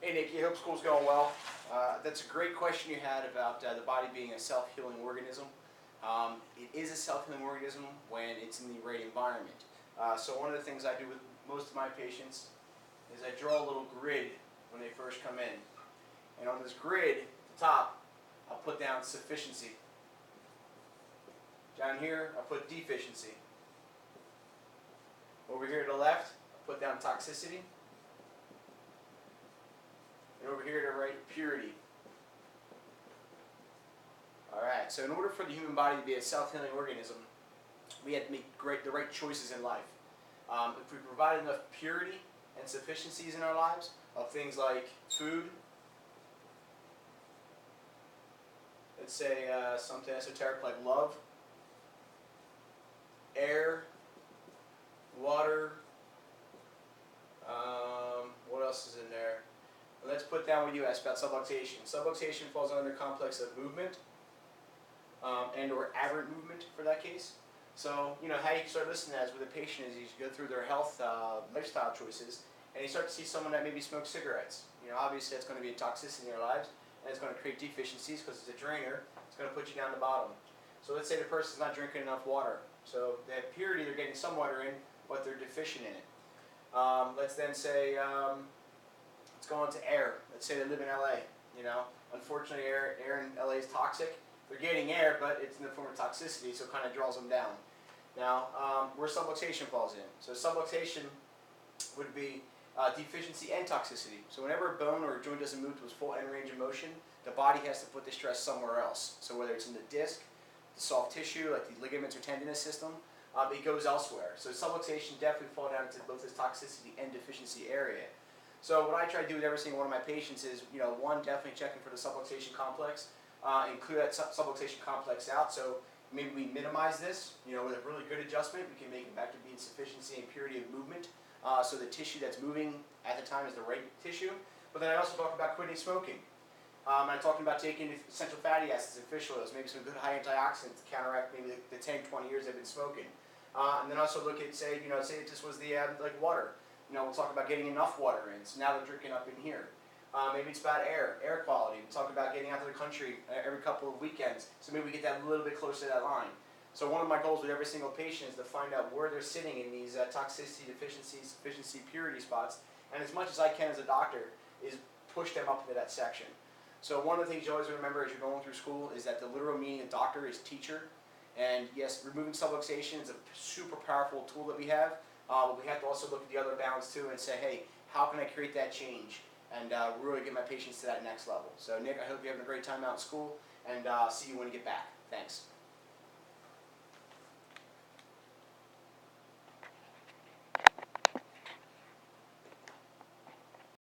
Hey Nick, I hope school's going well. That's a great question you had about the body being a self-healing organism. It is a self-healing organism when it's in the right environment. So one of the things I do with most of my patients is I draw a little grid when they first come in. And on this grid, at the top, I'll put down sufficiency. Down here, I'll put deficiency. Over here to the left, I'll put down toxicity. And over here to the right, purity. Alright, so in order for the human body to be a self-healing organism, we have to make the right choices in life. If we provide enough purity and sufficiencies in our lives of things like food, let's say something esoteric like love, air, water, what else is in there? Let's put down what you asked about subluxation. Subluxation falls under the complex of movement and or aberrant movement for that case. So, you know, how you start listening as with a patient is you go through their health lifestyle choices and you start to see someone that maybe smokes cigarettes. You know, obviously that's going to be a toxicity in their lives and it's going to create deficiencies because it's a drainer. It's going to put you down the bottom. So let's say the person's not drinking enough water. So they have purity, they're getting some water in, but they're deficient in it. Let's then say, let's go on to air. Let's say they live in LA, you know. Unfortunately, air in LA is toxic. They're getting air, but it's in the form of toxicity, so it kind of draws them down. Now, where subluxation falls in. So subluxation would be deficiency and toxicity. So whenever a bone or a joint doesn't move to its full end range of motion, the body has to put the stress somewhere else. So whether it's in the disc, the soft tissue, like the ligaments or tendinous system, it goes elsewhere. So subluxation definitely falls down into both this toxicity and deficiency area. So what I try to do with every single one of my patients is, you know, one, definitely checking for the subluxation complex, and clear that subluxation complex out. So maybe we minimize this, you know, with a really good adjustment, we can make it back to being sufficiency and purity of movement. So the tissue that's moving at the time is the right tissue. But then I also talk about quitting smoking. I'm talking about taking essential fatty acids and fish oils, maybe some good high antioxidants to counteract maybe the 10, 20 years they've been smoking. And then also look at, say, you know, say if this was the, like water. You know, we'll talk about getting enough water in. So now they're drinking up in here. Maybe it's about air quality. We'll talk about getting out to the country every couple of weekends. So maybe we get that a little bit closer to that line. So one of my goals with every single patient is to find out where they're sitting in these toxicity, deficiency, sufficiency, purity spots. And as much as I can as a doctor is push them up into that section. So one of the things you always remember as you're going through school is that the literal meaning of doctor is teacher. And yes, removing subluxation is a super powerful tool that we have. But we have to also look at the other balance too and say, hey, how can I create that change and really get my patients to that next level? So Nick, I hope you're having a great time out in school and see you when you get back. Thanks.